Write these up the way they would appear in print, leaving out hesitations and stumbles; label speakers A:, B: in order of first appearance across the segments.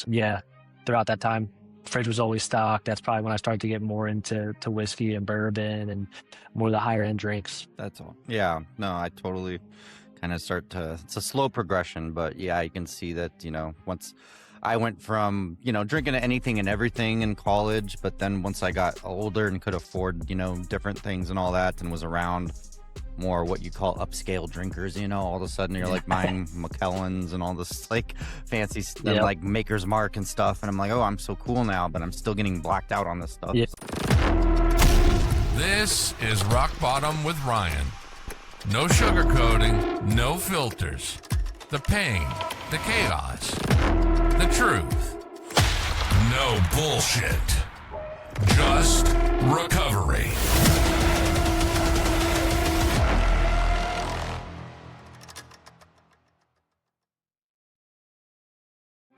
A: Yeah, throughout that time, fridge was always stocked. That's probably when I started to get more into whiskey and bourbon and more of the higher end drinks.
B: That's all. Yeah, no, I totally kind of it's a slow progression, but yeah, you can see that, once I went from, drinking anything and everything in college, but then once I got older and could afford, different things and all that and was around more what you call upscale drinkers, all of a sudden you're like buying McLaughlins and all this like fancy
A: Yep.
B: like Maker's Mark and stuff. And I'm like, oh, I'm so cool now, but I'm still getting blacked out on this stuff.
A: Yep.
C: This is Rock Bottom with Ryan. No sugarcoating, no filters. The pain, the chaos, the truth. No bullshit. Just recovery.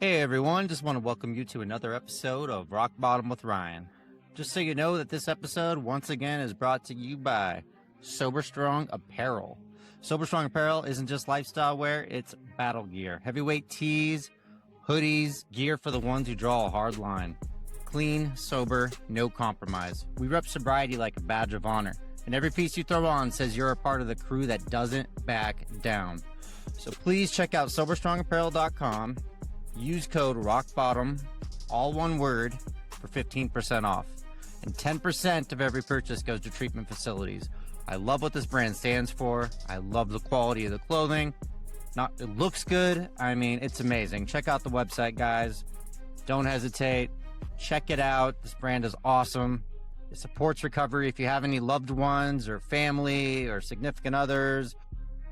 B: Hey everyone, just want to welcome you to another episode of Rock Bottom with Ryan. Just so you know that this episode once again is brought to you by Sober Strong Apparel. Sober Strong Apparel isn't just lifestyle wear, it's battle gear. Heavyweight tees, hoodies, gear for the ones who draw a hard line. Clean, sober, no compromise. We rep sobriety like a badge of honor, and every piece you throw on says you're a part of the crew that doesn't back down. So please check out SoberStrongApparel.com. Use code ROCKBOTTOM, all one word, for 15% off. And 10% of every purchase goes to treatment facilities. I love what this brand stands for. I love the quality of the clothing. It looks good. I mean, it's amazing. Check out the website, guys. Don't hesitate. Check it out. This brand is awesome. It supports recovery. If you have any loved ones or family or significant others,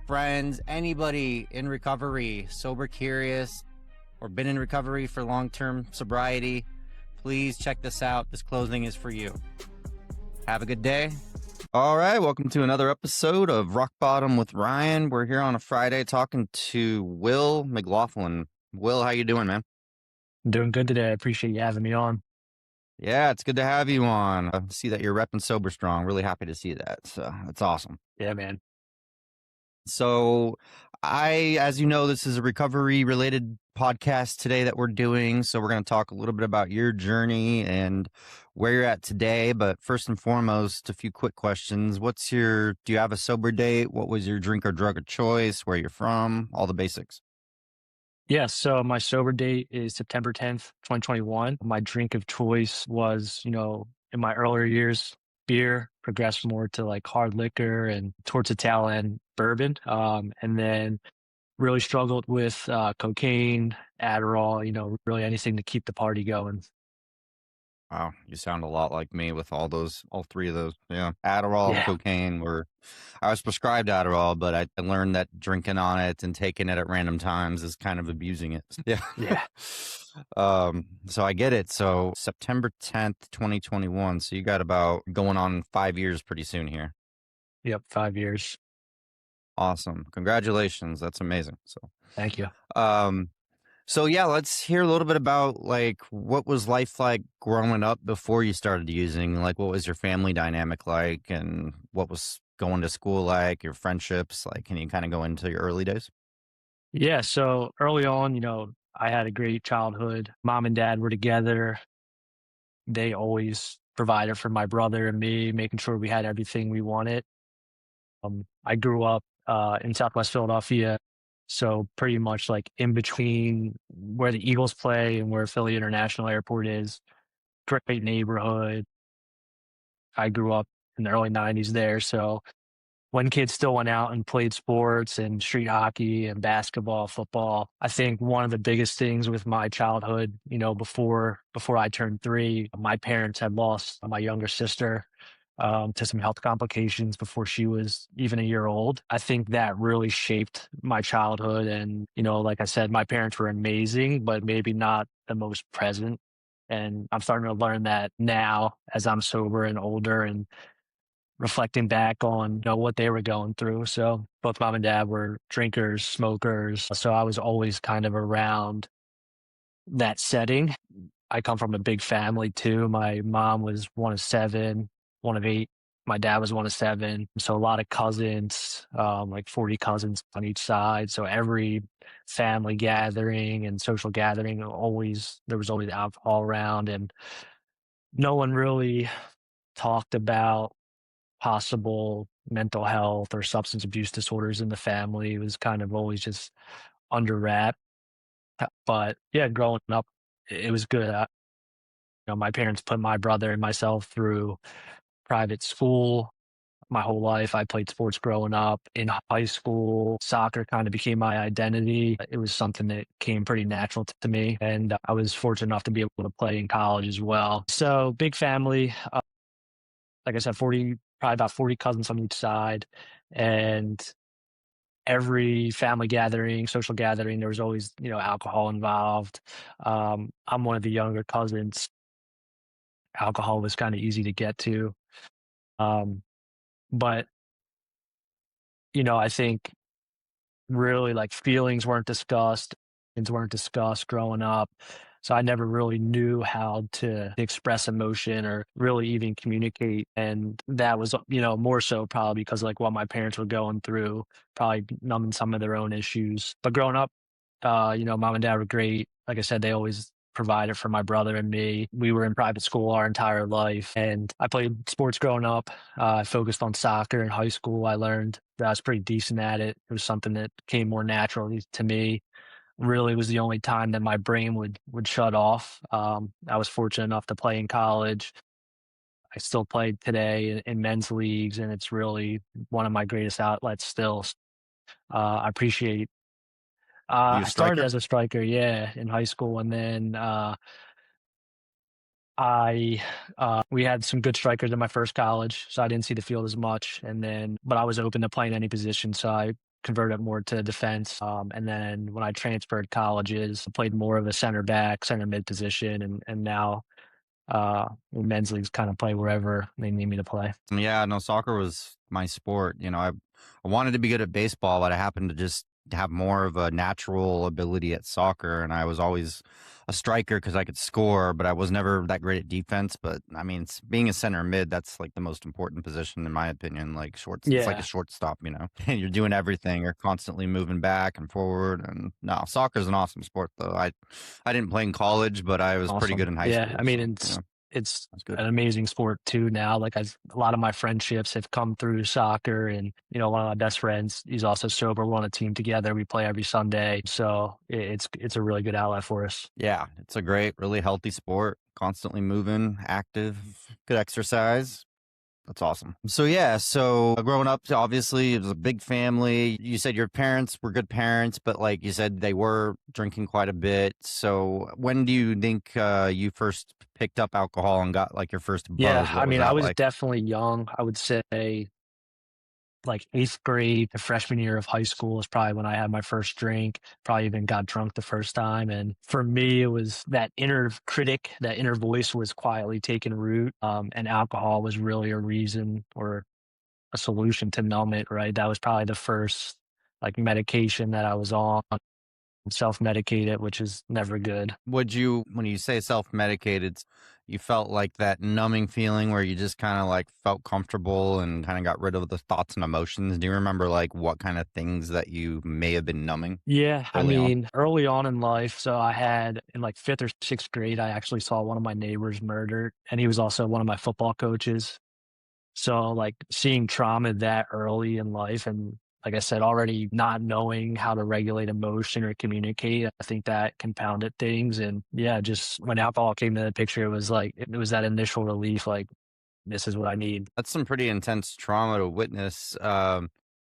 B: friends, anybody in recovery, sober curious, or been in recovery for long-term sobriety, please check this out. This clothing is for you. Have a good day. All right, welcome to another episode of Rock Bottom with Ryan. We're here on a Friday talking to Will McLaughlin. Will, how you doing, man?
A: I'm doing good today. I appreciate you having me on.
B: Yeah, it's good to have you on. I see that you're repping Sober Strong. Really happy to see that. So that's awesome.
A: Yeah, man.
B: So as you know, this is a recovery related podcast today that we're doing. So we're going to talk a little bit about your journey and where you're at today. But first and foremost, a few quick questions. Do you have a sober date? What was your drink or drug of choice? Where you're from? All the basics.
A: Yeah, so my sober date is September 10th, 2021. My drink of choice was, in my earlier years, beer, progressed more to like hard liquor and towards the tail end, bourbon. And then really struggled with cocaine, Adderall, really anything to keep the party going.
B: Wow, you sound a lot like me with all three of those. Yeah. Adderall and
A: Yeah.
B: cocaine I was prescribed Adderall, but I learned that drinking on it and taking it at random times is kind of abusing it. Yeah.
A: Yeah.
B: So I get it. So September 10th, 2021. So you got about going on 5 years pretty soon here.
A: Yep, 5 years.
B: Awesome. Congratulations. That's amazing. So
A: Thank you.
B: So yeah, let's hear a little bit about like what was life like growing up before you started using. Like, what was your family dynamic like, and what was going to school like? Your friendships, like, can you kind of go into your early days?
A: Yeah, so early on, I had a great childhood. Mom and dad were together. They always provided for my brother and me, making sure we had everything we wanted. I grew up in Southwest Philadelphia, so pretty much like in between where the Eagles play and where Philly International Airport is. Great neighborhood. I grew up in the early 90s there, so when kids still went out and played sports and street hockey and basketball, football, I think one of the biggest things with my childhood, before I turned 3, my parents had lost my younger sister to some health complications before she was even a year old. I think that really shaped my childhood. And, like I said, my parents were amazing, but maybe not the most present. And I'm starting to learn that now as I'm sober and older and reflecting back on what they were going through. So both mom and dad were drinkers, smokers. So I was always kind of around that setting. I come from a big family too. My mom was one of 7, one of 8 my dad was one of seven, so a lot of cousins, like 40 cousins on each side. So every family gathering and social gathering, there was always alcohol around, and no one really talked about possible mental health or substance abuse disorders in the family. It was kind of always just under wrap. But yeah, growing up, it was good. My parents put my brother and myself through private school my whole life. I played sports growing up. In high school, soccer kind of became my identity. It was something that came pretty natural to me. And I was fortunate enough to be able to play in college as well. So big family. Like I said, probably about 40 cousins on each side. And every family gathering, social gathering, there was always, alcohol involved. I'm one of the younger cousins. Alcohol was kind of easy to get to. Um, but, I think really like feelings weren't discussed, things weren't discussed growing up. So I never really knew how to express emotion or really even communicate. And that was, more so probably because like what my parents were going through, probably numbing some of their own issues. But growing up, mom and dad were great. Like I said, they always provided for my brother and me. We were in private school our entire life, and I played sports growing up. I focused on soccer in high school. I learned that I was pretty decent at it. It was something that came more naturally to me. Really was the only time that my brain would shut off. I was fortunate enough to play in college. I still play today in men's leagues, and it's really one of my greatest outlets still. I appreciate
B: You a
A: I started
B: striker?
A: as a striker, yeah, in high school, and then I we had some good strikers in my first college, so I didn't see the field as much. But I was open to playing any position, so I converted more to defense. And then when I transferred colleges, I played more of a center back, center mid position, and now in men's leagues, kind of play wherever they need me to play.
B: Yeah, no, soccer was my sport. I wanted to be good at baseball, but I happened to just have more of a natural ability at soccer, and I was always a striker because I could score, but I was never that great at defense. But I mean, being a center mid, that's like the most important position in my opinion. Like shorts, it's like a
A: Yeah,
B: shortstop, and you're doing everything. You're constantly moving back and forward. And no, soccer's an awesome sport, though. I didn't play in college, but I was pretty good
A: awesome.
B: in high
A: Yeah,
B: school,
A: I mean,
B: so
A: it's
B: that's good.
A: an amazing sport too now. Like a lot of my friendships have come through soccer, and one of my best friends, he's also sober. We're on a team together. We play every Sunday, so it's a really good outlet for us.
B: Yeah, it's a great, really healthy sport. Constantly moving, active, good exercise. That's awesome. So yeah, growing up, obviously it was a big family. You said your parents were good parents, but like you said, they were drinking quite a bit. So when do you think you first picked up alcohol and got like your first
A: Yeah,
B: buzz?
A: I
B: What was
A: mean, I
B: that
A: was
B: like?
A: definitely young. I would say like eighth grade to freshman year of high school is probably when I had my first drink, probably even got drunk the first time. And for me, it was that inner critic, that inner voice was quietly taking root. And alcohol was really a reason or a solution to numb it, right? That was probably the first like medication that I was on, self-medicated, which is never good.
B: When you say self-medicated, you felt like that numbing feeling where you just kind of like felt comfortable and kind of got rid of the thoughts and emotions? Do you remember like what kind of things that you may have been numbing
A: Yeah, I
B: early on?
A: mean, early on in life, so I had in like fifth or sixth grade, I actually saw one of my neighbors murdered, and he was also one of my football coaches. So, like, seeing trauma that early in life, and like I said, already not knowing how to regulate emotion or communicate, I think that compounded things. And yeah, just when alcohol came to the picture, it was like, it was that initial relief, like, this is what I need.
B: That's some pretty intense trauma to witness.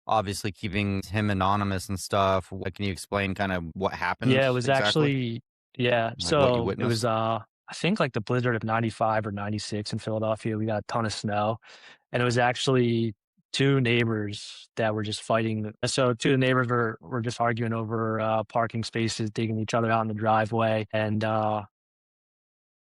B: Obviously, keeping him anonymous and stuff. What can you explain? Kind of what happened
A: Yeah, it was
B: exactly?
A: actually, yeah.
B: Like what you
A: So it was,
B: witnessed?
A: I think like the blizzard of 95 or 96 in Philadelphia. We got a ton of snow, and it was actually two neighbors that were just fighting. So two of the neighbors were just arguing over parking spaces, digging each other out in the driveway, and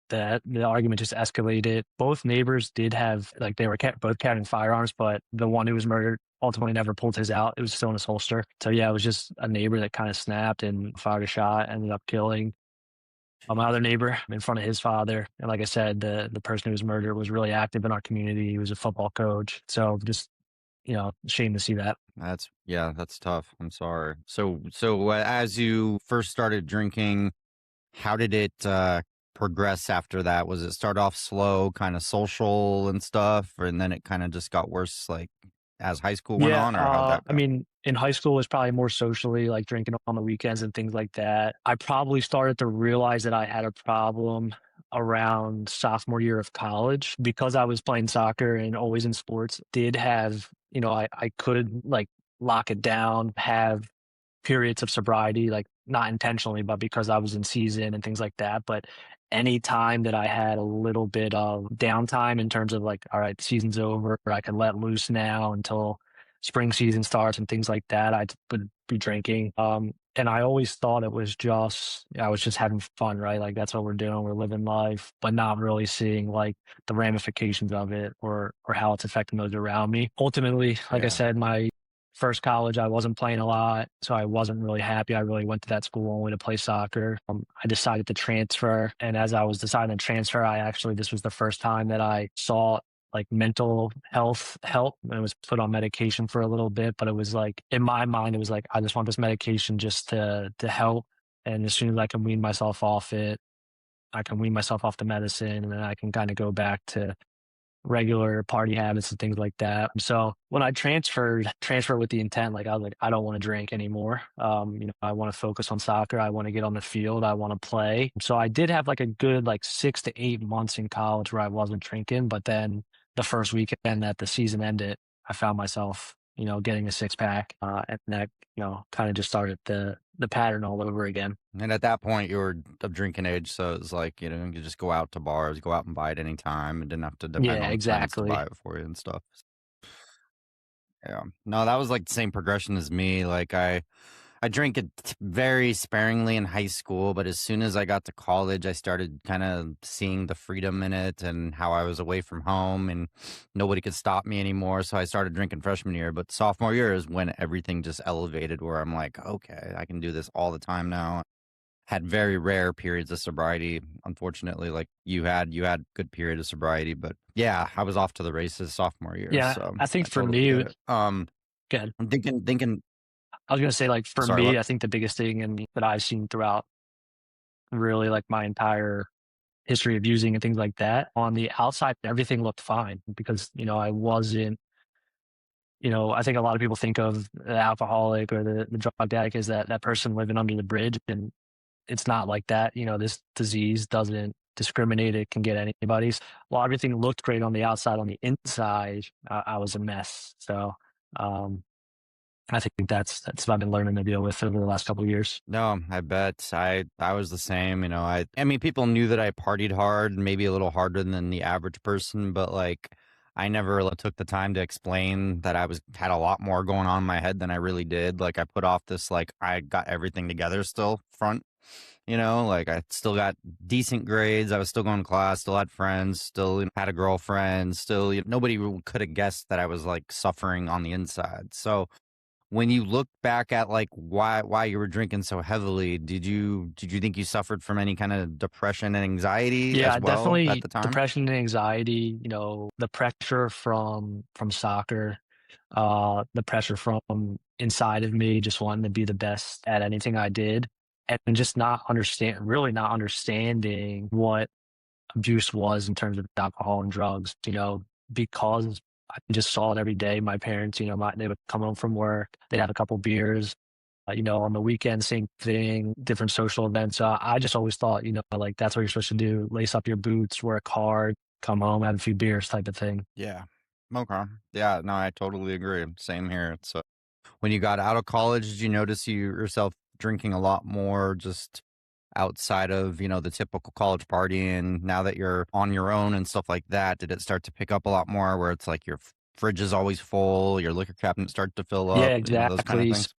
A: the argument just escalated. Both neighbors did have like they were both carrying firearms, but the one who was murdered ultimately never pulled his out. It was still in his holster. So yeah, it was just a neighbor that kind of snapped and fired a shot, ended up killing. my other neighbor in front of his father. And like I said, the person who was murdered was really active in our community. He was a football coach. So just, shame to see that.
B: That's tough. I'm sorry. So as you first started drinking, how did it progress after that? Was it start off slow, kind of social and stuff, and then it kind of just got worse, like as high school went
A: Yeah,
B: on, or how'd that
A: I
B: go?
A: mean, in high school it was probably more socially, like drinking on the weekends and things like that. I probably started to realize that I had a problem around sophomore year of college because I was playing soccer and always in sports. Did have, I could like lock it down, have periods of sobriety, like not intentionally, but because I was in season and things like that. But any time that I had a little bit of downtime in terms of like, all right, the season's over, I can let loose now until spring season starts and things like that, I would be drinking. And I always thought it was just, I was just having fun, right? Like that's what we're doing. We're living life, but not really seeing like the ramifications of it or how it's affecting those around me. Ultimately, like I
B: Yeah.
A: said, my first college, I wasn't playing a lot, so I wasn't really happy. I really went to that school only to play soccer. I decided to transfer, and as I was deciding to transfer, this was the first time that I saw like mental health help and was put on medication for a little bit. But it was like in my mind, it was like I just want this medication just to help. And as soon as I can wean myself off it, I can wean myself off the medicine, and then I can kind of go back to regular party habits and things like that. So when I transferred with the intent, like I was like, I don't want to drink anymore. I want to focus on soccer. I want to get on the field. I want to play. So I did have like a good like 6 to 8 months in college where I wasn't drinking, but then the first weekend that the season ended, I found myself, getting a six pack, and that, kind of just started the pattern all over again.
B: And at that point, you were of drinking age, so it was like, you could just go out to bars, go out and buy it any time, and didn't have to depend
A: Yeah,
B: on friends to buy
A: exactly.
B: it for you and stuff. Yeah. No, that was like the same progression as me. Like I drank it very sparingly in high school, but as soon as I got to college, I started kind of seeing the freedom in it and how I was away from home and nobody could stop me anymore. So I started drinking freshman year, but sophomore year is when everything just elevated where I'm like, okay, I can do this all the time now. Had very rare periods of sobriety, unfortunately, like you had good period of sobriety, but yeah, I was off to the races sophomore year,
A: Yeah,
B: so
A: I
B: I
A: think for
B: totally get
A: me,
B: it.
A: good.
B: I'm thinking.
A: I was gonna say, like, for
B: Sorry,
A: me,
B: what?
A: I think the biggest thing that I've seen throughout really like my entire history of using and things like that, on the outside, everything looked fine because, I wasn't, I think a lot of people think of the alcoholic or the drug addict as that person living under the bridge. And it's not like that. This disease doesn't discriminate. It can get anybody's. While everything looked great on the outside, on the inside, I was a mess. So, um, I think that's what I've been learning to deal with over the last couple of years.
B: No, I bet I was the same. I mean, people knew that I partied hard, maybe a little harder than the average person, but like, I never really took the time to explain that had a lot more going on in my head than I really did. Like, I put off this like I got everything together still front. Like I still got decent grades. I was still going to class, still had friends, still had a girlfriend, still nobody could have guessed that I was like suffering on the inside. So when you look back at like why you were drinking so heavily, did you think you suffered from any kind of depression and anxiety as
A: Yeah,
B: well at
A: definitely
B: the time?
A: depression and anxiety, the pressure from soccer, the pressure from inside of me, just wanting to be the best at anything I did, and just really not understanding what abuse was in terms of alcohol and drugs, because I just saw it every day. My parents, they would come home from work, they'd have a couple beers, on the weekend, same thing, different social events. I just always thought, like that's what you're supposed to do: lace up your boots, work hard, come home, have a few beers, type of thing.
B: Yeah. Okay. Yeah, no, I totally agree. Same here. So when you got out of college, did you notice yourself drinking a lot more just outside of, the typical college partying? Now that you're on your own and stuff like that, did it start to pick up a lot more where it's like your fridge is always full, your liquor cabinet start to fill
A: Yeah,
B: up, those kind of
A: exactly.
B: things?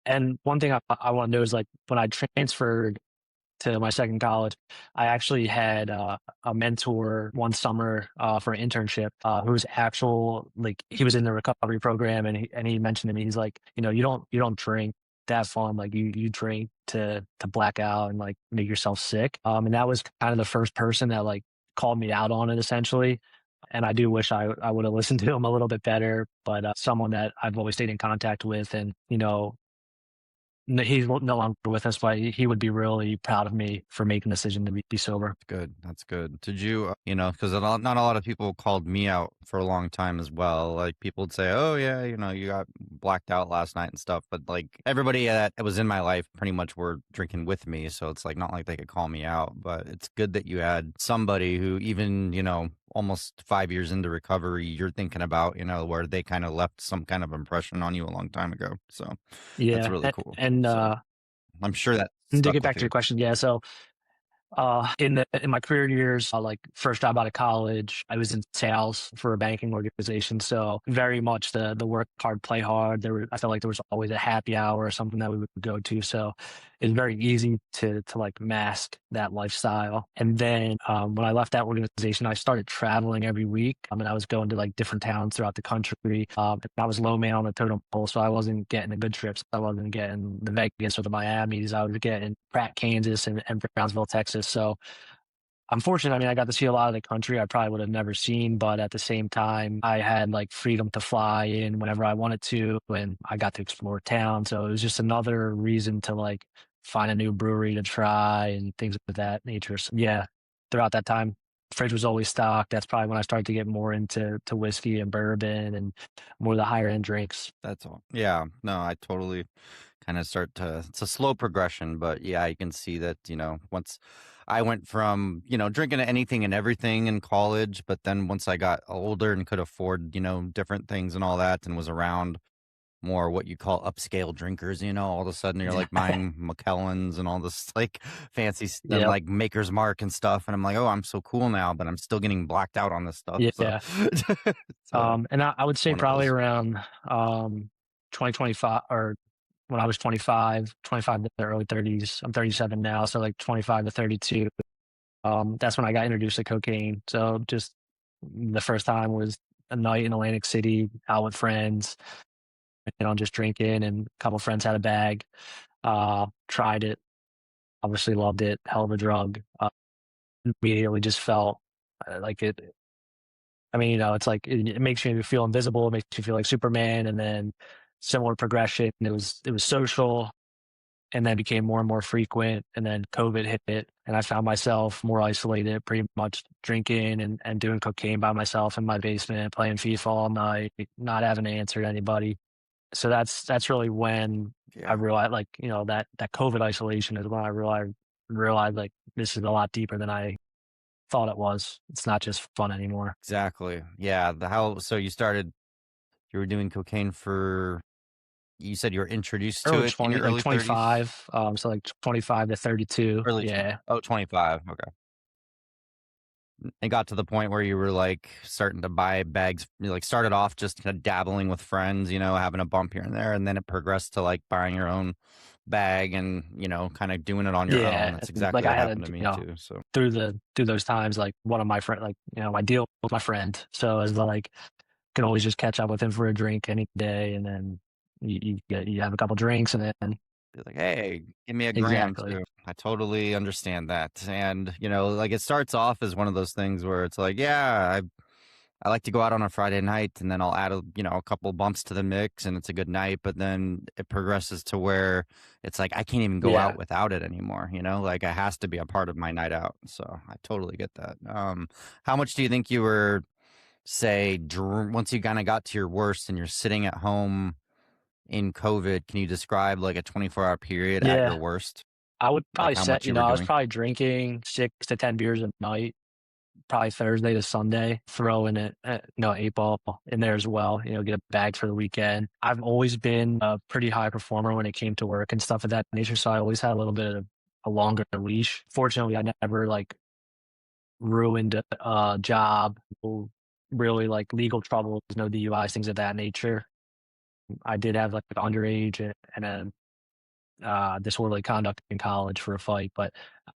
A: And one thing I want to know is like when I transferred to my second college, I actually had a mentor one summer for an internship who was he was in the recovery program, and he mentioned to me, he's like, you don't drink. to have fun. Like you drink to black out and like make yourself sick. And that was kind of the first person that like called me out on it essentially. And I do wish I would have listened to him a little bit better, but someone that I've always stayed in contact with, and he's no longer with us, but he would be really proud of me for making the decision to be sober.
B: Good. That's good. Did you, because not a lot of people called me out for a long time as well. Like people would say, oh, yeah, you got blacked out last night and stuff. But like everybody that was in my life pretty much were drinking with me. So it's like not like they could call me out. But it's good that you had somebody who, even, almost 5 years into recovery, you're thinking about, where they kind of left some kind of impression on you a long time ago. So that's
A: Yeah.
B: really cool.
A: And
B: So I'm sure that
A: to
B: stuck
A: get
B: with
A: back to
B: you.
A: your question, yeah. So in my career years, like first job out of college, I was in sales for a banking organization. So very much the work hard, play hard. I felt like there was always a happy hour or something that we would go to. So it's very easy to like mask that lifestyle. And then when I left that organization, I started traveling every week. And I was going to like different towns throughout the country. And I was low man on the totem pole, so I wasn't getting the good trips. I wasn't getting the Vegas or the Miamis. I was getting Pratt, Kansas, and Brownsville, Texas. So I'm fortunate. I mean, I got to see a lot of the country I probably would have never seen, but at the same time, I had like freedom to fly in whenever I wanted to, and I got to explore town. So it was just another reason to like find a new brewery to try and things of that nature. So yeah, throughout that time, fridge was always stocked. That's probably when I started to get more into whiskey and bourbon and more of the higher end drinks.
B: That's all. Yeah. No, I totally kind of it's a slow progression, but yeah, you can see that, once I went from, drinking anything and everything in college, but then once I got older and could afford, different things and all that and was around more what you call upscale drinkers, all of a sudden you're like buying McKellens and all this like fancy and
A: Yep.
B: like Maker's Mark and stuff. And I'm like, oh, I'm so cool now, but I'm still getting blacked out on this stuff. So
A: Yeah.
B: it's
A: And I would say
B: one of
A: probably
B: those.
A: around 2025 or when I was 25 to the early 30s. I'm 37 now, so like 25 to 32. That's when I got introduced to cocaine. So just the first time was a night in Atlantic City out with friends, just drinking, and a couple friends had a bag. Tried it, obviously loved it, hell of a drug. Immediately just felt like it. I mean, it's like it makes you feel invisible. It makes you feel like Superman, and then similar progression. It was social, and then became more and more frequent. And then COVID hit it, and I found myself more isolated, pretty much drinking and doing cocaine by myself in my basement, playing FIFA all night, not having to answer to anybody. So that's really when I
B: Yeah.
A: realized, like, that COVID isolation is when I realized like this is a lot deeper than I thought it was. It's not just fun anymore.
B: Exactly. Yeah. So you were doing cocaine you said you were introduced to
A: Early
B: it in
A: 20,
B: your
A: like
B: early 30s?
A: 25, so like 25 to 32.
B: Early 20.
A: Yeah.
B: Oh, 25. Okay. It got to the point where you were like starting to buy bags, you like started off just kind of dabbling with friends, having a bump here and there. And then it progressed to like buying your own bag and, kind of doing it on your own.
A: Yeah.
B: That's
A: Like
B: exactly
A: I
B: what
A: had
B: happened to
A: to,
B: me too. So
A: through those times, like one of my friend, like, my deal with my friend. So it's like, can always just catch up with him for a drink any day. And then you have a couple drinks and then
B: be like, hey, give me a gram
A: exactly.
B: too. I totally understand that. And, like it starts off as one of those things where it's like, yeah, I like to go out on a Friday night and then I'll add a couple bumps to the mix and it's a good night. But then it progresses to where it's like, I can't even go out
A: Yeah.
B: without it anymore. Like it has to be a part of my night out. So I totally get that. How much do you think you were, say, once you kind of got to your worst and you're sitting at home in COVID, can you describe like a 24-hour period at your
A: Yeah.
B: worst?
A: I would
B: Like
A: probably
B: how
A: set,
B: much you were
A: I was
B: doing?
A: probably drinking 6 to 10 beers a night, probably Thursday to Sunday, throw in it, 8 ball in there as well, get a bag for the weekend. I've always been a pretty high performer when it came to work and stuff of that nature. So I always had a little bit of a longer leash. Fortunately, I never like ruined a job, really like legal troubles, no DUIs, things of that nature. I did have like an underage and a disorderly conduct in college for a fight, but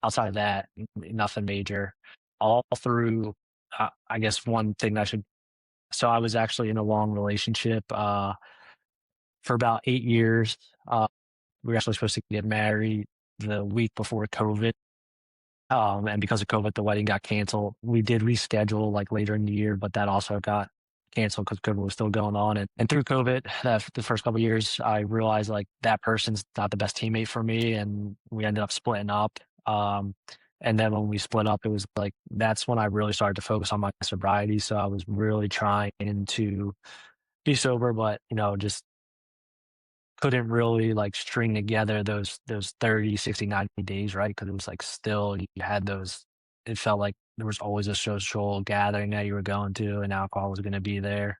A: outside of that, nothing major. All through, I guess one thing that I should. So I was actually in a long relationship for about 8 years. We were actually supposed to get married the week before COVID. And because of COVID, the wedding got canceled. We did reschedule like later in the year, but that also got canceled because COVID was still going on. And through COVID, the first couple of years, I realized like that person's not the best teammate for me, and we ended up splitting up. And then when we split up, it was like that's when I really started to focus on my sobriety. So I was really trying to be sober, but just couldn't really like string together those 30, 60, 90 days, right? Because it was like still you had those, it felt like there was always a social gathering that you were going to and alcohol was going to be there.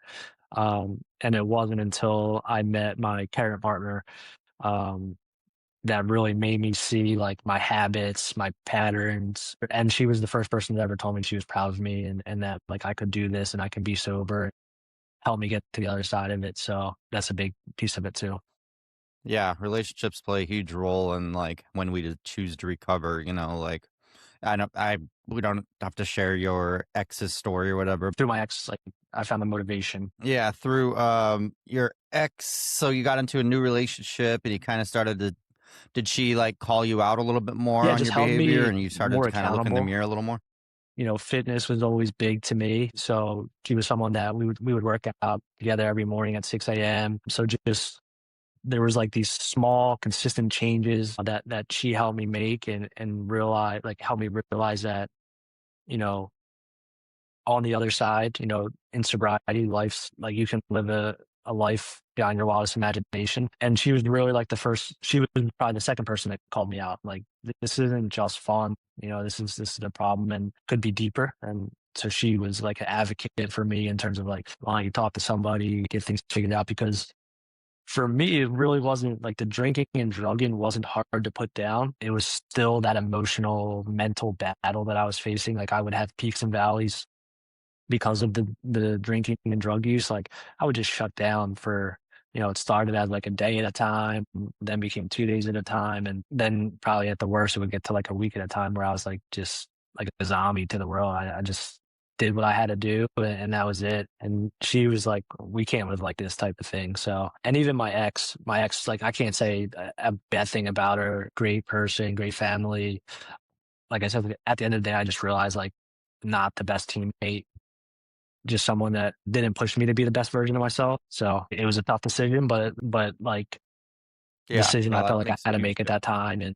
A: And it wasn't until I met my current partner um, that really made me see like my habits, my patterns. And she was the first person that ever told me she was proud of me and that like I could do this and I could be sober, help me get to the other side of it. So that's a big piece of it too.
B: Yeah, relationships play a huge role in like when we choose to recover, like we don't have to share your ex's story or whatever.
A: Through my ex, like I found the motivation.
B: Yeah, through your ex, so you got into a new relationship and you kind of started to did she like call you out a little bit more
A: Yeah, it
B: on
A: just
B: your
A: held
B: behavior
A: me
B: and you started
A: more
B: to kind of look in the
A: accountable.
B: mirror a little more?
A: Fitness was always big to me. So she was someone that we would work out together every morning at 6 a.m. So just there was like these small, consistent changes that she helped me make and realize like helped me realize that, you know, on the other side, in sobriety, life's like you can live a life beyond your wildest imagination. And she was really like she was probably the second person that called me out. Like this isn't just fun, this is a problem and could be deeper. And so she was like an advocate for me in terms of like, why don't you talk to somebody, get things figured out? Because for me, it really wasn't like the drinking and drugging wasn't hard to put down. It was still that emotional, mental battle that I was facing. Like I would have peaks and valleys because of the drinking and drug use. Like I would just shut down for, it started as like a day at a time, then became 2 days at a time. And then probably at the worst, it would get to like a week at a time where I was like, just like a zombie to the world. I just did what I had to do and that was it. And she was like, we can't live like this type of thing. So, and even my ex, like I can't say a bad thing about her. Great person, great family. Like I said, at the end of the day, I just realized like not the best teammate, just someone that didn't push me to be the best version of myself. So it was a tough decision, but like
B: Yeah,
A: decision
B: no,
A: I
B: that
A: felt like I
B: makes a
A: had to
B: huge
A: make at that time. And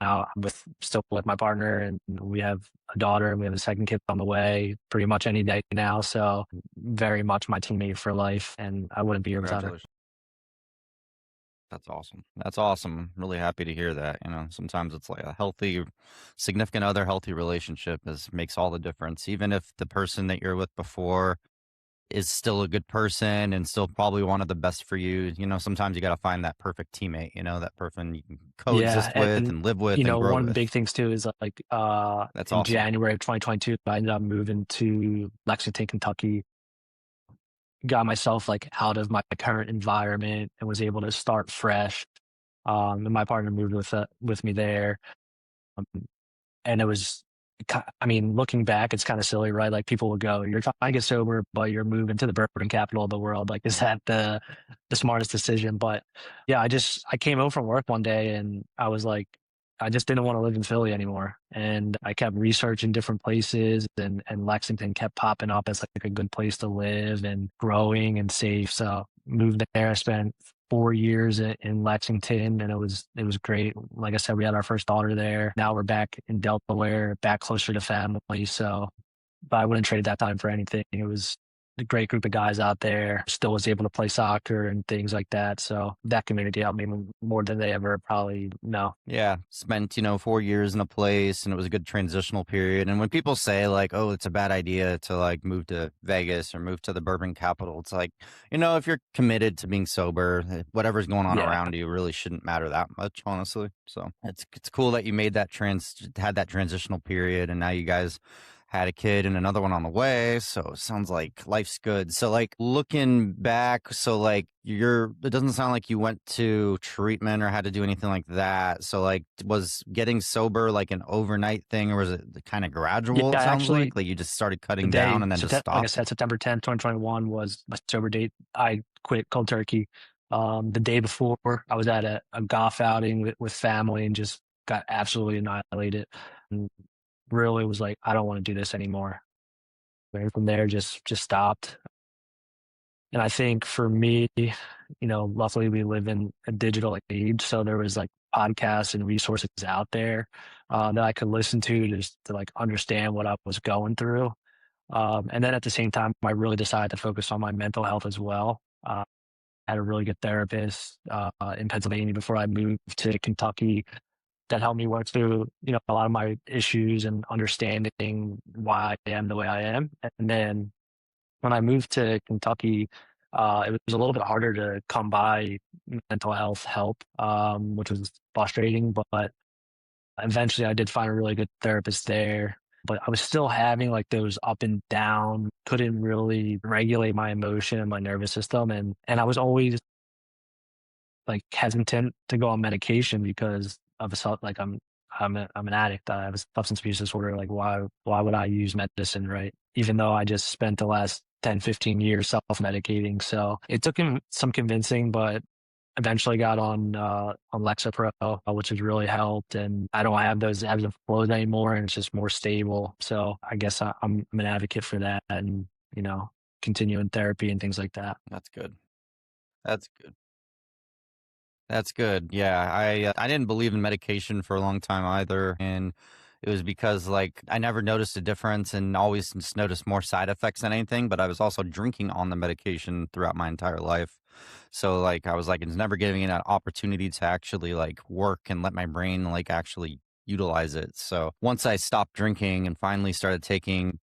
A: now I'm still with my partner, and we have a daughter, and we have a second kid on the way pretty much any day now. So very much my teammate for life, and I wouldn't be here without her.
B: congratulations. That's awesome. That's awesome. I'm really happy to hear that. Sometimes it's like a healthy, significant other healthy relationship makes all the difference. Even if the person that you're with before is still a good person and still probably one of the best for you, sometimes you got to find that perfect teammate, that person you can
A: Yeah,
B: coexist with
A: and
B: and live with and grow
A: one
B: with.
A: big things too is like
B: That's
A: in
B: awesome.
A: January of 2022, I ended up moving to Lexington, Kentucky, got myself like out of my current environment and was able to start fresh. And my partner moved with me there. Um, and it was, I mean, looking back, it's kind of silly, right? Like people would go, "You're trying to get sober, but you're moving to the bourbon capital of the world. Like, is that the smartest decision?" But yeah, I came home from work one day and I was like, I just didn't want to live in Philly anymore. And I kept researching different places, and Lexington kept popping up as like a good place to live and growing and safe. So moved there. I spent 4 years in Lexington, and it was great. Like I said, we had our first daughter there. Now we're back in Delaware, back closer to family. So, but I wouldn't trade that time for anything. It was a great group of guys out there. Still was able to play soccer and things like that. So that community helped me more than they ever probably know.
B: Yeah, spent, 4 years in a place and it was a good transitional period. And when people say like, oh, it's a bad idea to like move to Vegas or move to the bourbon capital, it's like, if you're committed to being sober, whatever's going on
A: Yeah,
B: around you really shouldn't matter that much, honestly. So it's cool that you made had that transitional period and now you guys had a kid and another one on the way. So it sounds like life's good. So like looking back, so like it doesn't sound like you went to treatment or had to do anything like that. So like was getting sober like an overnight thing or was it kind of
A: yeah.
B: gradual, it sounds
A: Actually,
B: like you just started
A: the
B: cutting down
A: day,
B: and then just
A: like I
B: stopped?
A: said, September 10th, 2021 was my sober date. I quit cold turkey. The day before, I was at a golf outing with family and just got absolutely annihilated. And really was like, I don't want to do this anymore. And from there, just stopped. And I think for me, luckily we live in a digital age, so there was like podcasts and resources out there that I could listen to just to like understand what I was going through. And then at the same time, I really decided to focus on my mental health as well. I had a really good therapist in Pennsylvania before I moved to Kentucky that helped me work through, a lot of my issues and understanding why I am the way I am. And then when I moved to Kentucky, it was a little bit harder to come by mental health help, which was frustrating. But eventually, I did find a really good therapist there. But I was still having like those up and down, couldn't really regulate my emotion and my nervous system, and I was always like hesitant to go on medication because of like I'm an addict. I have a substance abuse disorder. Like why would I use medicine, right? Even though I just spent the last 10, 15 years self-medicating. So it took him some convincing, but eventually got on Lexapro, which has really helped. And I don't have those ebbs and flows anymore, and it's just more stable. So I guess I'm an advocate for that, and continuing therapy and things like that.
B: That's good. That's good. That's good. Yeah, I didn't believe in medication for a long time either, and it was because like I never noticed a difference and always just noticed more side effects than anything. But I was also drinking on the medication throughout my entire life, so like I was like it's never giving it an opportunity to actually like work and let my brain like actually utilize it. So once I stopped drinking and finally started taking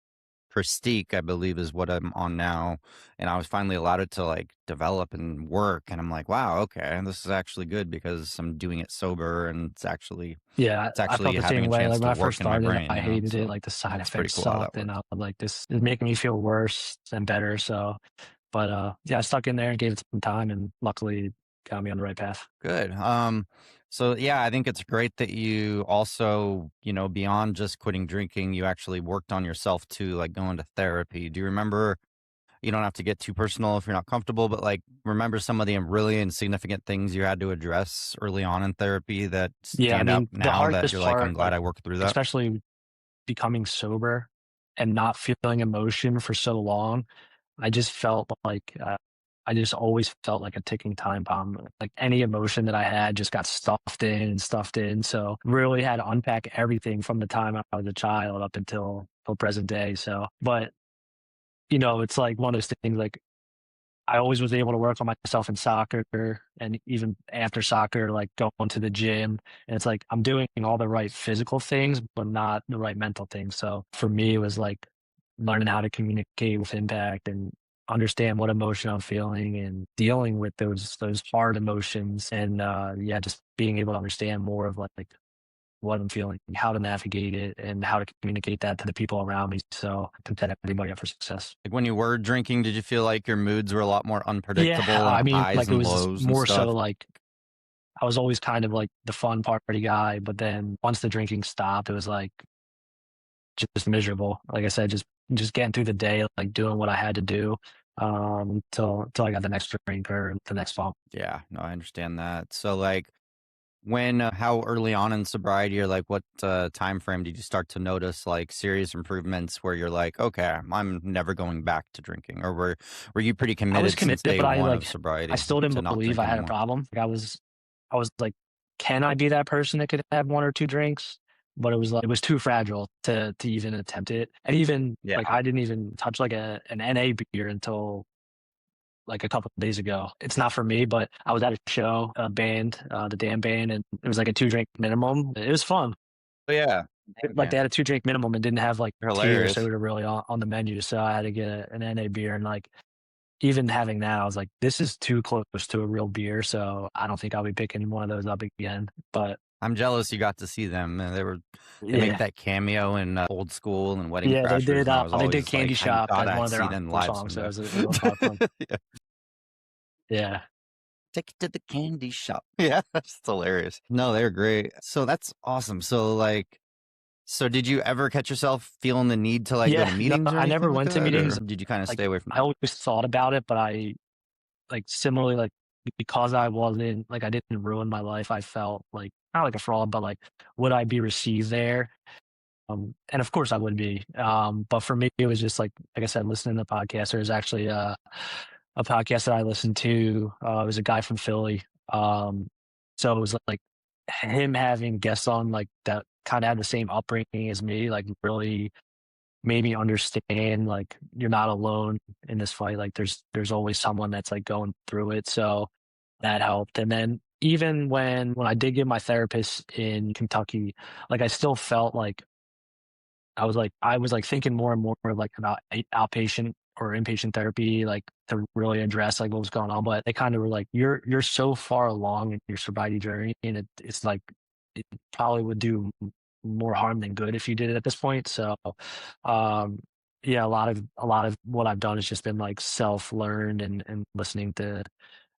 B: Prestique, I believe is what I'm on now. And I was finally allowed it to like develop and work. And I'm like, wow, okay, this is actually good because I'm doing it sober and
A: Yeah,
B: it's
A: I
B: actually
A: felt the
B: having
A: same
B: a
A: way.
B: chance
A: Like
B: to
A: when I
B: work
A: first
B: in my
A: started,
B: brain,
A: I
B: you know?
A: hated it.
B: So
A: Like the side
B: it's pretty
A: effects
B: cool how that
A: sucked, and I
B: works.
A: was like, this is making me feel worse and better. So, but yeah, I stuck in there and gave it some time, and luckily got me on the right path.
B: Good. So yeah, I think it's great that you also, beyond just quitting drinking, you actually worked on yourself too, like going to therapy. Do you remember? You don't have to get too personal if you're not comfortable, but like remember some of the really insignificant things you had to address early on in therapy that
A: Yeah, I
B: stand out
A: mean, the
B: now that
A: hardest
B: you're like, I'm
A: part,
B: glad
A: like
B: I worked through that?
A: especially becoming sober and not feeling emotion for so long, I just felt like I just always felt like a ticking time bomb. Like any emotion that I had just got stuffed in and stuffed in. So really had to unpack everything from the time I was a child up until till present day. So, but it's like one of those things. Like I always was able to work on myself in soccer and even after soccer, like going to the gym. And it's like I'm doing all the right physical things, but not the right mental things. So for me, it was like learning how to communicate with impact and understand what emotion I'm feeling and dealing with those hard emotions. And yeah, just being able to understand more of like what I'm feeling, how to navigate it, and how to communicate that to the people around me so I can set everybody up for success.
B: Like when you were drinking, did you feel like your moods were a lot more
A: Yeah,
B: unpredictable and
A: I mean,
B: highs
A: like it
B: and
A: was
B: lows and
A: more so
B: stuff?
A: like I was always kind of like the fun party guy, but then once the drinking stopped, it was like just miserable. Like I said, just getting through the day, like doing what I had to do, until I got the next drink or the next bump.
B: Yeah, no, I understand that. So like when how early on in sobriety or like what time frame did you start to notice like serious improvements where you're like, okay, I'm never going back to drinking, or were you pretty
A: I was
B: committed since
A: committed,
B: day
A: but
B: one of
A: I
B: sobriety
A: still
B: to
A: didn't
B: not
A: believe
B: drink
A: I had a
B: anymore?
A: problem. Like I was like, can I be that person that could have one or two drinks? But it was like it was too fragile to even attempt it. And even
B: Yeah.
A: like I didn't even touch like an NA beer until like a couple of days ago. It's not for me, but I was at a show, a band, the damn band, and it was like a two drink minimum. It was fun.
B: Oh yeah. Damn,
A: Like they
B: man.
A: had a two drink minimum and didn't have like
B: You're
A: tea or
B: hilarious.
A: soda really on the menu. So I had to get an NA beer, and like even having that, I was like, this is too close to a real beer. So I don't think I'll be picking one of those up again. But
B: I'm jealous you got to see them. They make
A: yeah,
B: that cameo in Old School and Wedding Crashers, and I was
A: they did
B: always
A: Candy
B: like, I
A: Shop
B: thought
A: as one
B: I'd
A: of their
B: see them
A: encore
B: live
A: songs. So
B: someday.
A: it was a lot of fun.
B: Yeah.
A: Yeah.
B: Take it to the candy shop. Yeah, that's hilarious. No, they're great. So that's awesome. So did you ever catch yourself feeling the need to like go
A: Yeah.
B: to
A: No,
B: meetings or
A: I
B: anything
A: never
B: like
A: went to
B: that, or
A: meetings.
B: did you kind of
A: Like
B: stay away from
A: I
B: that?
A: always thought about it, but I like similarly like because I wasn't like, I didn't ruin my life, I felt like not like a fraud, but like, would I be received there? And of course I would be. But for me, it was just like I said, listening to podcasts. There's actually a podcast that I listened to. It was a guy from Philly. So it was like him having guests on like that kind of had the same upbringing as me, like really made me understand like you're not alone in this fight. Like there's always someone that's like going through it. So that helped. And then even when I did get my therapist in Kentucky, like I still felt like I was like thinking more and more like about outpatient or inpatient therapy, like to really address like what was going on. But they kind of were like, you're so far along in your sobriety journey, and it's like it probably would do more harm than good if you did it at this point. So, um, yeah, a lot of what I've done has just been like self learned and listening to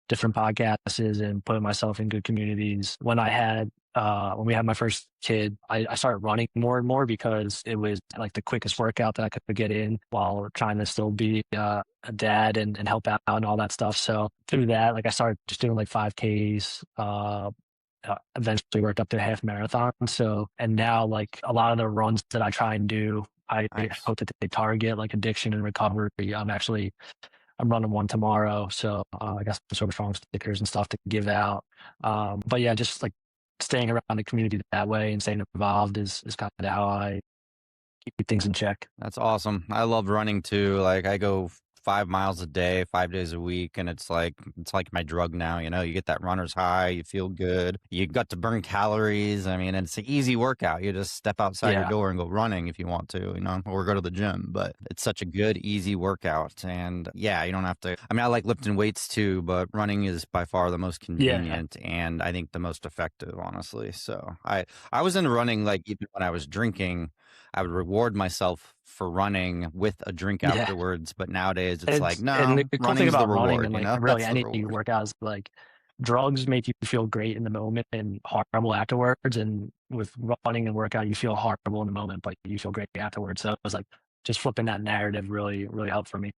A: different podcasts and putting myself in good communities. When we had my first kid, I started running more and more because it was like the quickest workout that I could get in while trying to still be a dad and help out and all that stuff. So through that, like I started just doing like 5Ks, eventually worked up to a half marathon. So, and now like a lot of the runs that I try and do, I
B: Nice.
A: hope that they target like addiction and recovery. I'm running one tomorrow, so I got some Sober Strong stickers and stuff to give out. But yeah, just like staying around the community that way and staying involved is kind of how I keep things in check.
B: That's awesome. I love running too. Like I go 5 miles a day, 5 days a week, and it's like my drug now. You get that runner's high, you feel good. You got to burn calories. I mean, and it's an easy workout. You just step outside your
A: Yeah,
B: door and go running if you want to, or go to the gym. But it's such a good, easy workout. And yeah, you don't have to. I mean, I like lifting weights too, but running is by far the most
A: yeah,
B: convenient and I think the most effective, honestly. So I was into running like even when I was drinking. I would reward myself for running with a drink
A: yeah.
B: afterwards, but nowadays it's like,
A: And
B: no,
A: the cool thing
B: running's the
A: about running
B: reward,
A: and like really
B: That's the
A: any
B: reward.
A: workout is like drugs make you feel great in the moment and horrible afterwards. And with running and workout, you feel horrible in the moment, but you feel great afterwards. So it was like just flipping that narrative really helped for me.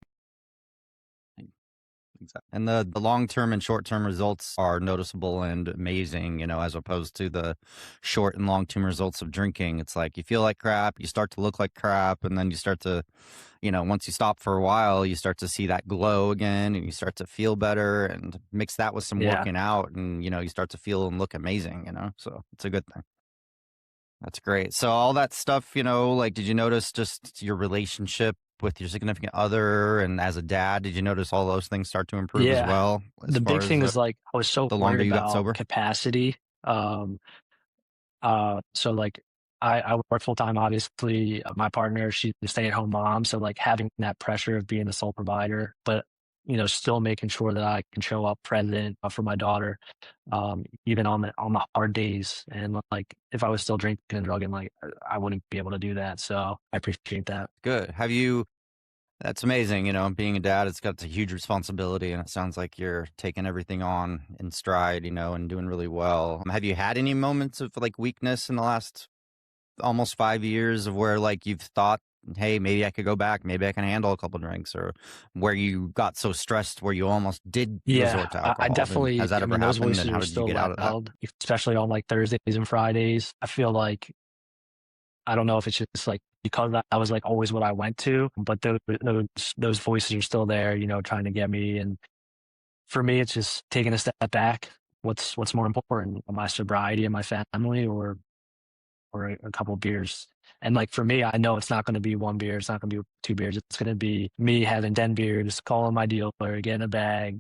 B: Exactly. And the long-term and short-term results are noticeable and amazing, as opposed to the short and long-term results of drinking. It's like you feel like crap, you start to look like crap, and then you start to, once you stop for a while, you start to see that glow again and you start to feel better and mix that with some
A: Yeah.
B: working out and, you start to feel and look amazing. So it's a good thing. That's great. So all that stuff, like, did you notice just your relationship with your significant other and as a dad, did you notice all those things start to improve as
A: Yeah.
B: well as
A: The
B: far
A: big
B: as
A: thing is like I was so
B: the
A: worried
B: longer you got
A: about
B: sober?
A: capacity. Um, so like I work full time, obviously. My partner, she's a stay-at-home mom. So like having that pressure of being the sole provider, but still making sure that I can show up present for my daughter, even on the hard days. And like if I was still drinking and drugging, like I wouldn't be able to do that. So I appreciate that.
B: Good. That's amazing. Being a dad, it's got a huge responsibility and it sounds like you're taking everything on in stride, and doing really well. Have you had any moments of like weakness in the last almost 5 years of where like you've thought, hey, maybe I could go back, maybe I can handle a couple drinks, or where you got so stressed where you almost did
A: Yeah,
B: resort to
A: I
B: alcohol? And has
A: definitely,
B: that
A: I
B: ever
A: mean, those
B: happened? And
A: voices
B: how
A: are
B: did you
A: still
B: get out of that?
A: loud, especially on like Thursdays and Fridays. I feel like I don't know if it's just like because I was like always what I went to, but those voices are still there, trying to get me. And for me, it's just taking a step back. What's more important, my sobriety and my family, or a couple of beers? And like for me, I know it's not going to be one beer, it's not going to be two beers. It's going to be me having 10 beers, calling my dealer, getting a bag,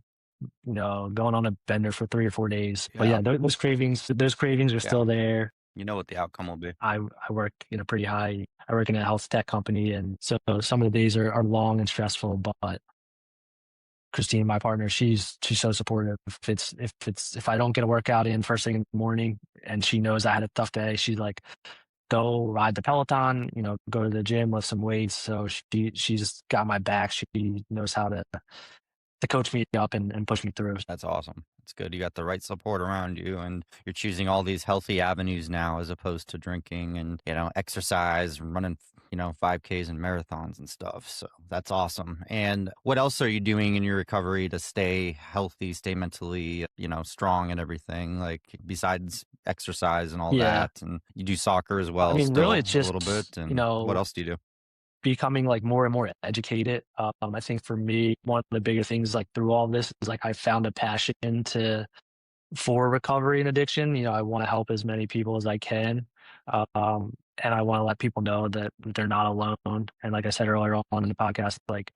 A: going on a bender for 3 or 4 days. But
B: Yeah.
A: yeah, those cravings are
B: Yeah.
A: still there.
B: You know what the outcome will be.
A: I work in a pretty high, I work in a health tech company. And so some of the days are long and stressful, but Christine, my partner, she's so supportive. If I don't get a workout in first thing in the morning and she knows I had a tough day, she's like, go ride the Peloton, go to the gym, lift some weights. So she's got my back. She knows how to coach me up and push me through.
B: That's awesome. It's good. You got the right support around you and you're choosing all these healthy avenues now as opposed to drinking and, exercise and running 5Ks and marathons and stuff. So that's awesome. And what else are you doing in your recovery to stay healthy, stay mentally, strong and everything, like besides exercise and all
A: Yeah.
B: that? And you do soccer as
A: I
B: well
A: mean, really,
B: still
A: it's
B: a little bit.
A: just,
B: And what else do you do?
A: becoming like more and more educated. I think for me, one of the bigger things like through all this is like I found a passion for recovery and addiction. I want to help as many people as I can. And I want to let people know that they're not alone. And like I said earlier on in the podcast, like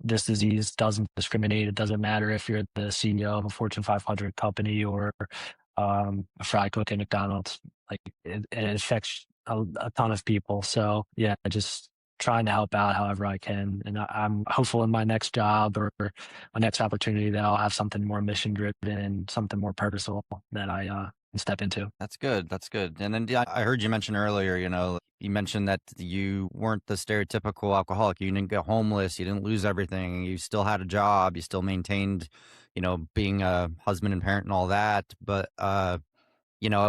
A: this disease doesn't discriminate. It doesn't matter if you're the CEO of a Fortune 500 company or a fry cook at McDonald's. Like it affects a ton of people. So yeah, just trying to help out however I can. And I'm hopeful in my next job or my next opportunity that I'll have something more mission driven and something more purposeful that I can step into.
B: That's good. That's good. And then I heard you mention earlier, you mentioned that you weren't the stereotypical alcoholic. You didn't get homeless. You didn't lose everything. You still had a job. You still maintained, being a husband and parent and all that. But,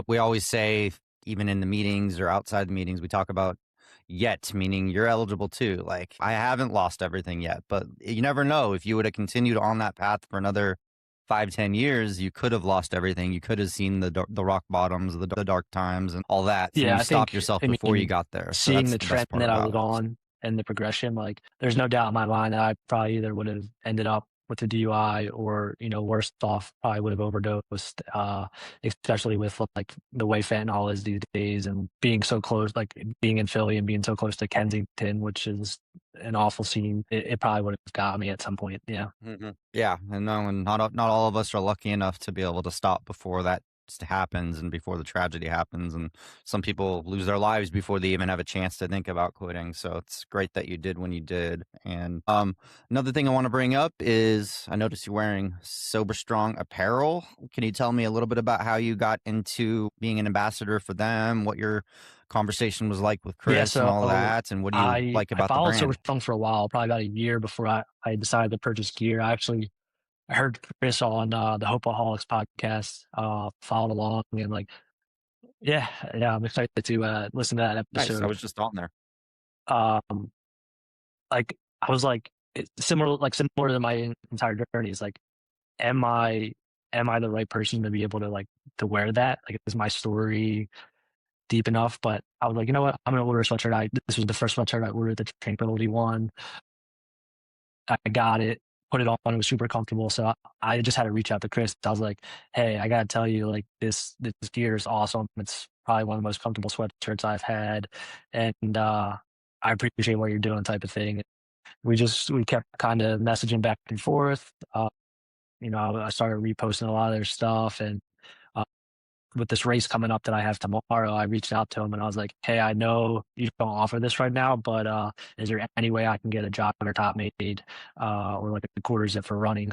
B: we always say, even in the meetings or outside the meetings, we talk about yet, meaning you're eligible too. Like, I haven't lost everything yet, but you never know. If you would have continued on that path for another 5-10 years, you could have lost everything. You could have seen the rock bottoms, the dark times and all that. So
A: Yeah,
B: you
A: I
B: stopped
A: think,
B: yourself
A: I
B: before you
A: mean,
B: got there. So
A: seeing
B: that's
A: the
B: the
A: trend
B: best part
A: that I
B: about
A: was
B: it.
A: on and the progression, like there's no doubt in my mind that I probably either would have ended up with a DUI or, worse off, probably would have overdosed, especially with like the way fentanyl is these days and being so close, like being in Philly and being so close to Kensington, which is an awful scene. It probably would have got me at some point. Yeah.
B: Yeah, and no, and not all of us are lucky enough to be able to stop before that happens and before the tragedy happens. And some people lose their lives before they even have a chance to think about quitting. So it's great that you did when you did. And another thing I want to bring up is I noticed you're wearing Sober Strong apparel. Can you tell me a little bit about how you got into being an ambassador for them? What your conversation was like with
A: Yeah.
B: Chris and all
A: So
B: that, and what do you
A: I
B: like
A: I
B: about the
A: followed
B: brand?
A: Silverstone for a while, probably about a year before I decided to purchase gear. I heard Chris on the Hopeaholics podcast, followed along and like, yeah, yeah, I'm excited to listen to that
B: Nice. I
A: episode.
B: was just on there.
A: Um, like I was like similar to my entire journey. Is like, am I am I the right person to be able to to wear that? Like, is my story deep enough? But I was like, you know what? I'm gonna order a sweatshirt. This was the first sweatshirt I ordered, the Tranquility one. I got it, put it on. It was super comfortable. So I just had to reach out to Chris. I was like, hey, I gotta tell you, like this gear is awesome. It's probably one of the most comfortable sweatshirts I've had, and I appreciate what you're doing, type of thing. We kept kind of messaging back and forth. I started reposting a lot of their stuff, and uh, with this race coming up that I have tomorrow, I reached out to him and I was like, "Hey, I know you don't offer this right now, but is there any way I can get a jogger top made, or like a quarter zip for running?"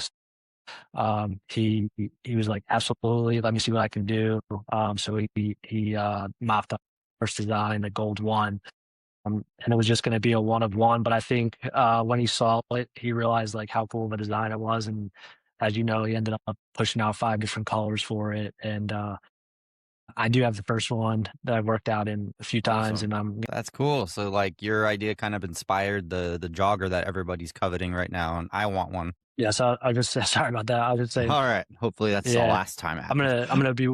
A: He was like, "Absolutely, let me see what I can do." So he mocked up first design, the gold one, and it was just going to be a one of one. But I think when he saw it, he realized like how cool of a design it was, and as you know, he ended up pushing out 5 different colors for it, and I do have the first one that I've worked out in a few times,
B: Awesome.
A: and I'm
B: That's cool. So like your idea kind of inspired the jogger that everybody's coveting right now, and I want one.
A: yeah. So I just sorry about that. I'll just say,
B: All right. Hopefully that's the
A: yeah,
B: last time it
A: I'm
B: happens.
A: gonna I'm gonna be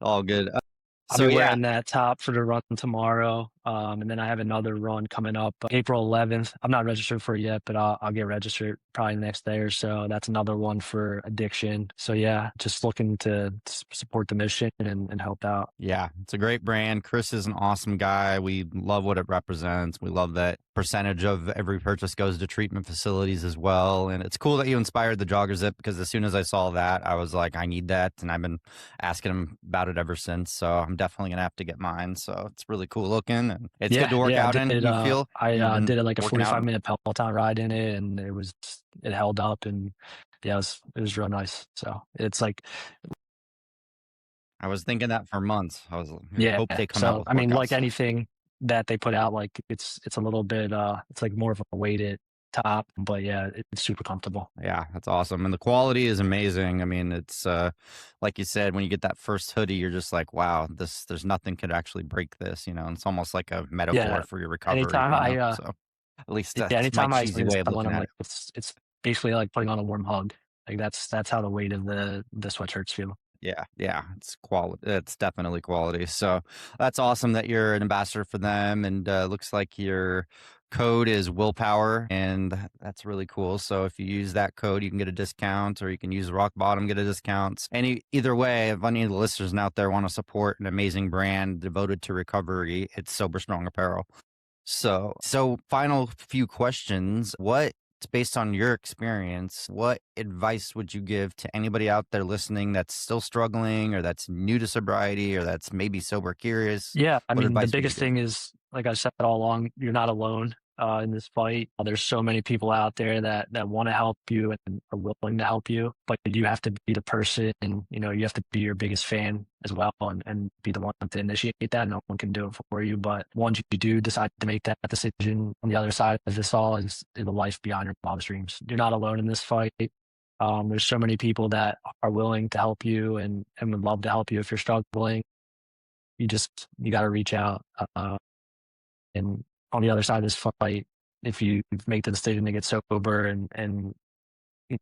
B: All good.
A: I'll
B: So
A: be
B: yeah,
A: wearing that top for the run tomorrow. And then I have another run coming up April 11th. I'm not registered for it yet, but I'll get registered probably the next day or so. That's another one for addiction. So yeah, just looking to support the mission and help out.
B: yeah, it's a great brand. Chris is an awesome guy. We love what it represents. We love that percentage of every purchase goes to treatment facilities as well. And it's cool that you inspired the jogger zip, because as soon as I saw that, I was like, I need that. And I've been asking him about it ever since. So I'm definitely going to have to get mine. So it's really cool looking and it's good
A: Yeah,
B: to work
A: yeah,
B: out in. You feel
A: I
B: you've been
A: did it like a
B: working out?
A: 45-minute Peloton ride in it, and it held up, and yeah, it was real nice. So it's like,
B: I was thinking that for months. I was
A: yeah.
B: hope they come out
A: So
B: with
A: I mean, like
B: workouts.
A: anything that they put out, like it's a little bit, it's like more of a weighted top, but yeah, it's super comfortable.
B: Yeah, that's awesome. And the quality is amazing. I mean, it's like you said, when you get that first hoodie, you're just like, wow, there's nothing could actually break this, and it's almost like a metaphor
A: Yeah.
B: for your recovery,
A: Anytime I,
B: So at least
A: yeah,
B: that's my
A: anytime I
B: cheesy
A: explain this
B: way
A: to
B: of
A: someone,
B: looking
A: I'm
B: at
A: like,
B: it.
A: it's basically like putting on a warm hug. Like that's how the weight of the sweatshirts feel.
B: Yeah, yeah, it's quality. It's definitely quality. So that's awesome that you're an ambassador for them, and looks like your code is Willpower, and that's really cool. So if you use that code, you can get a discount, or you can use Rock Bottom, get a discount. Either way, if any of the listeners out there want to support an amazing brand devoted to recovery, it's Sober Strong Apparel. So final few questions. Based on your experience, what advice would you give to anybody out there listening that's still struggling, or that's new to sobriety, or that's maybe sober curious?
A: Yeah, I
B: What
A: mean, the
B: advice would you
A: biggest
B: give?
A: thing is, like I said all along, you're not alone in this fight. There's so many people out there that want to help you and are willing to help you, but you have to be the person, and you have to be your biggest fan as well, and be the one to initiate that. No one can do it for you, but once you do decide to make that decision, on the other side of this all is the life beyond your wildest dreams. You're not alone in this fight. There's so many people that are willing to help you and would love to help you if you're struggling. You got to reach out. And on the other side of this fight, if you make the decision to get sober and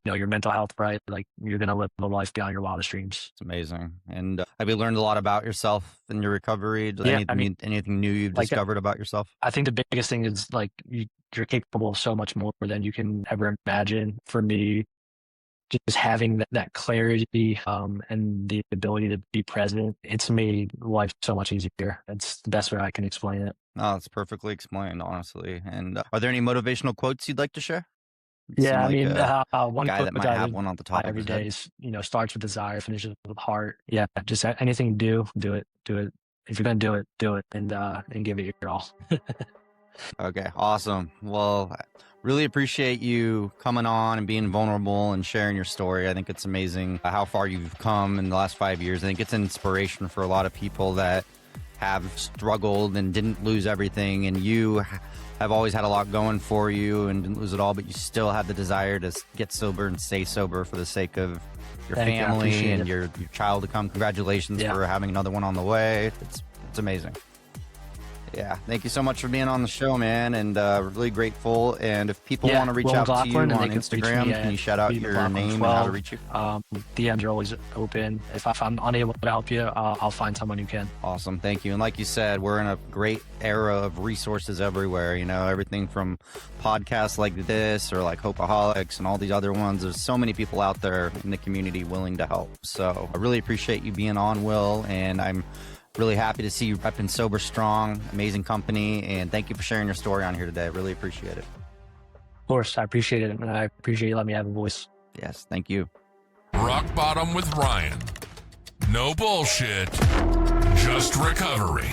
A: your mental health right, like you're gonna live a life beyond your wildest dreams.
B: It's amazing. And have you learned a lot about yourself in your recovery?
A: Yeah, I mean,
B: Anything new you've
A: like
B: discovered about yourself?
A: I think the biggest thing is like you're capable of so much more than you can ever imagine. For me, just having that clarity and the ability to be present, it's made life so much easier. It's the best way I can explain it.
B: No, it's perfectly explained, honestly. And are there any motivational quotes you'd like to share? You seem
A: Yeah, I
B: like
A: mean,
B: a
A: one
B: guy
A: quote
B: that might
A: that I
B: have
A: live
B: one on the
A: by
B: top of
A: every
B: his
A: day
B: head.
A: is, starts with desire, finishes with heart. Yeah, just anything you do it. If you're gonna do it, and give it your all.
B: Okay, awesome. Well, I really appreciate you coming on and being vulnerable and sharing your story. I think it's amazing how far you've come in the last 5 years. I think it's an inspiration for a lot of people that have struggled and didn't lose everything, and you have always had a lot going for you and didn't lose it all, but you still had the desire to get sober and stay sober for the sake of your
A: Thank you, I
B: family
A: appreciate
B: and
A: it.
B: your child to come. Congratulations
A: Yeah.
B: for having another one on the way. It's amazing. Yeah, thank you so much for being on the show, man, and really grateful. And if people
A: Yeah,
B: want to reach
A: Will
B: out to you
A: McLaughlin, and
B: on
A: they can reach me
B: Instagram,
A: at
B: can you shout out your
A: McLaughlin
B: name and how to
A: 12.
B: reach you?
A: DMs are always open. If I'm unable to help you, I'll find someone who can.
B: Awesome, thank you. And like you said, we're in a great era of resources everywhere. Everything from podcasts like this or like Hopeaholics and all these other ones. There's so many people out there in the community willing to help. So I really appreciate you being on, Will, and I'm really happy to see you repping Sober Strong, amazing company, and thank you for sharing your story on here today. I really appreciate it.
A: Of course, I appreciate it, and I appreciate you letting me have a voice.
B: Yes, thank you.
C: Rock Bottom with Ryan. No bullshit, just recovery.